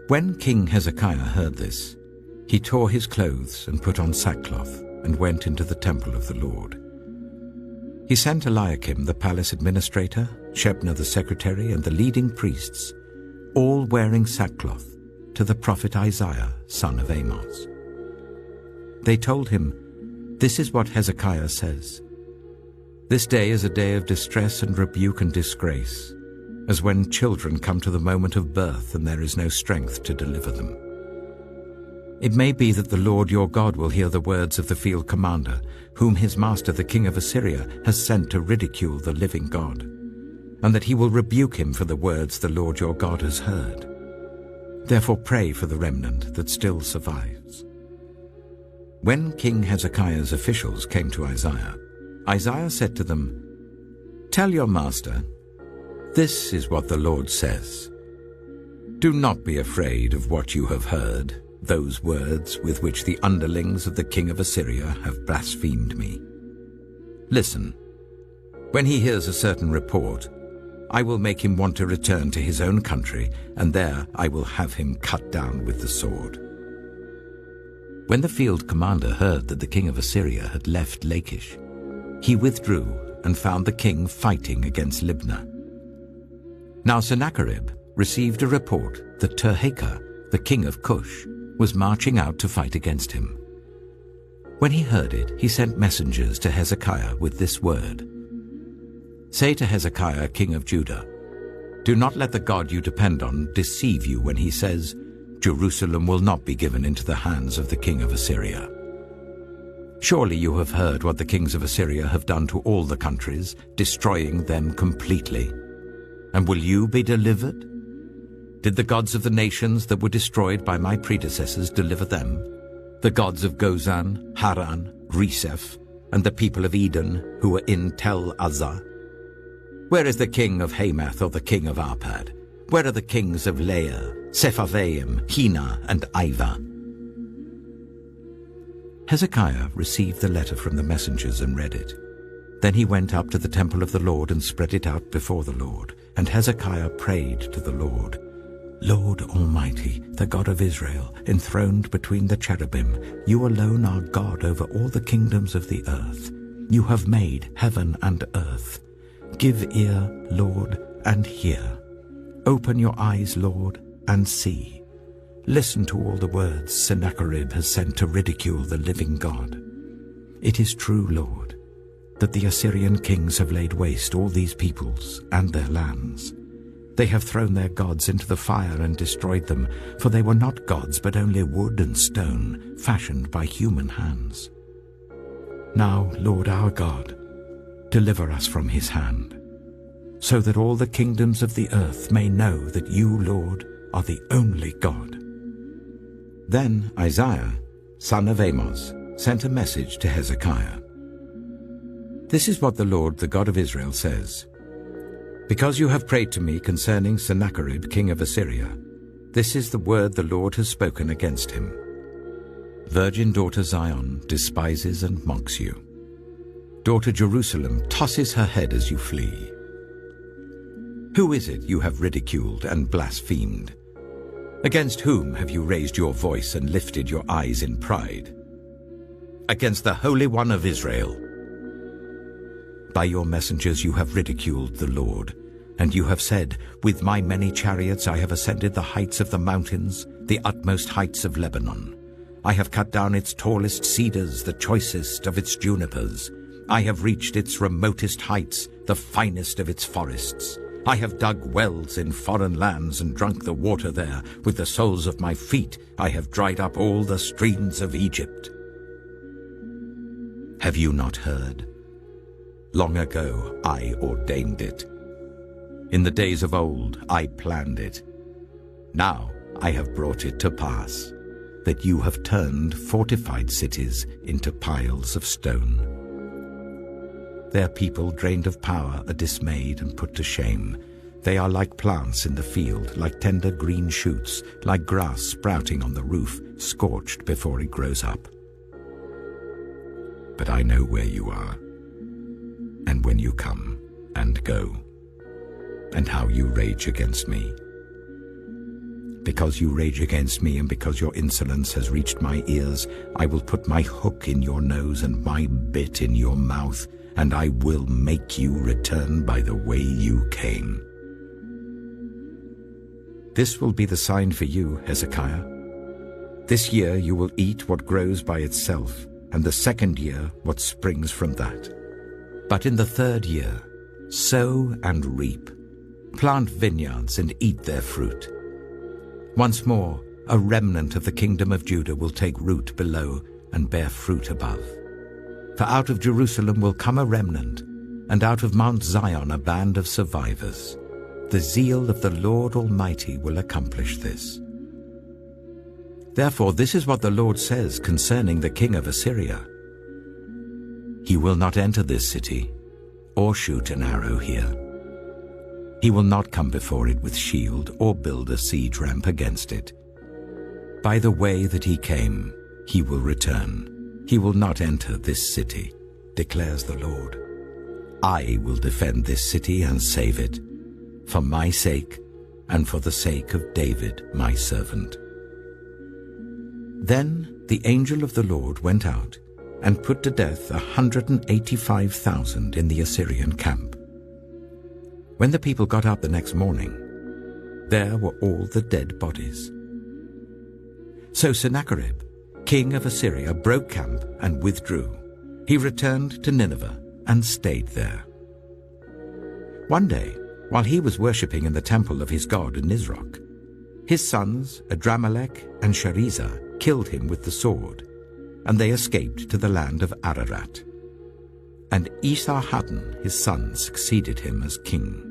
When King Hezekiah heard this, he tore his clothes and put on sackcloth and went into the temple of the Lord. He sent Eliakim the palace administrator, Shebna the secretary, and the leading priests, all wearing sackcloth, to the prophet Isaiah, son of Amos. They told him, "This is what Hezekiah says. This day is a day of distress and rebuke and disgrace, as when children come to the moment of birth and there is no strength to deliver them. It may be that the Lord your God will hear the words of the field commander, whom his master the king of Assyria has sent to ridicule the living God, and that he will rebuke him for the words the Lord your God has heard. Therefore pray for the remnant that still survives." When King Hezekiah's officials came to Isaiah, Isaiah said to them, "Tell your master, this is what the Lord says. Do not be afraid of what you have heard, those words with which the underlings of the king of Assyria have blasphemed me. Listen, when he hears a certain report, I will make him want to return to his own country, and there I will have him cut down with the sword." When the field commander heard that the king of Assyria had left Lachish, he withdrew and found the king fighting against Libnah. Now Sennacherib received a report that Tirhakah, the king of Cush, was marching out to fight against him. When he heard it, he sent messengers to Hezekiah with this word: "Say to Hezekiah, king of Judah, do not let the God you depend on deceive you when he says, 'Jerusalem will not be given into the hands of the king of Assyria.' Surely you have heard what the kings of Assyria have done to all the countries, destroying them completely. And will you be delivered? Did the gods of the nations that were destroyed by my predecessors deliver them? The gods of Gozan, Haran, Reseph, and the people of Eden who were in Tel Azar? Where is the king of Hamath or the king of Arpad? Where are the kings of Lair, Sepharvaim, Hena, and Iva?" Hezekiah received the letter from the messengers and read it. Then he went up to the temple of the Lord and spread it out before the Lord. And Hezekiah prayed to the Lord, "Lord Almighty, the God of Israel, enthroned between the cherubim, you alone are God over all the kingdoms of the earth. You have made heaven and earth. Give ear, Lord, and hear. Open your eyes, Lord, and see. Listen to all the words Sennacherib has sent to ridicule the living God. It is true, Lord, that the Assyrian kings have laid waste all these peoples and their lands. They have thrown their gods into the fire and destroyed them, for they were not gods but only wood and stone, fashioned by human hands. Now, Lord our God, deliver us from his hand, so that all the kingdoms of the earth may know that you, Lord, are the only God." Then Isaiah, son of Amos, sent a message to Hezekiah. "This is what the Lord, the God of Israel, says. Because you have prayed to me concerning Sennacherib, king of Assyria, this is the word the Lord has spoken against him. Virgin daughter Zion despises and mocks you. Daughter Jerusalem tosses her head as you flee. Who is it you have ridiculed and blasphemed? Against whom have you raised your voice and lifted your eyes in pride? Against the Holy One of Israel. By your messengers you have ridiculed the Lord, and you have said, 'With my many chariots I have ascended the heights of the mountains, the utmost heights of Lebanon. I have cut down its tallest cedars, the choicest of its junipers. I have reached its remotest heights, the finest of its forests. I have dug wells in foreign lands and drunk the water there. With the soles of my feet I have dried up all the streams of Egypt.' Have you not heard? Long ago I ordained it. In the days of old I planned it. Now I have brought it to pass, that you have turned fortified cities into piles of stone. Their people, drained of power, are dismayed and put to shame. They are like plants in the field, like tender green shoots, like grass sprouting on the roof, scorched before it grows up. But I know where you are, and when you come and go, and how you rage against me. Because you rage against me and because your insolence has reached my ears, I will put my hook in your nose and my bit in your mouth, and I will make you return by the way you came. This will be the sign for you, Hezekiah. This year you will eat what grows by itself, and the second year what springs from that. But in the third year, sow and reap, plant vineyards and eat their fruit. Once more, a remnant of the kingdom of Judah will take root below and bear fruit above. For out of Jerusalem will come a remnant, and out of Mount Zion a band of survivors. The zeal of the Lord Almighty will accomplish this. Therefore, this is what the Lord says concerning the king of Assyria. He will not enter this city, or shoot an arrow here. He will not come before it with shield, or build a siege ramp against it. By the way that he came, he will return. He will not enter this city, declares the Lord. I will defend this city and save it, for my sake and for the sake of David my servant. Then the angel of the Lord went out and put to death 185,000 in the Assyrian camp. When the people got up the next morning, there were all the dead bodies. So Sennacherib, king of Assyria, broke camp and withdrew. He returned to Nineveh and stayed there. One day, while he was worshipping in the temple of his god Nisroch, his sons Adramelech and Sharezer killed him with the sword, and they escaped to the land of Ararat. And Esarhaddon his son succeeded him as king.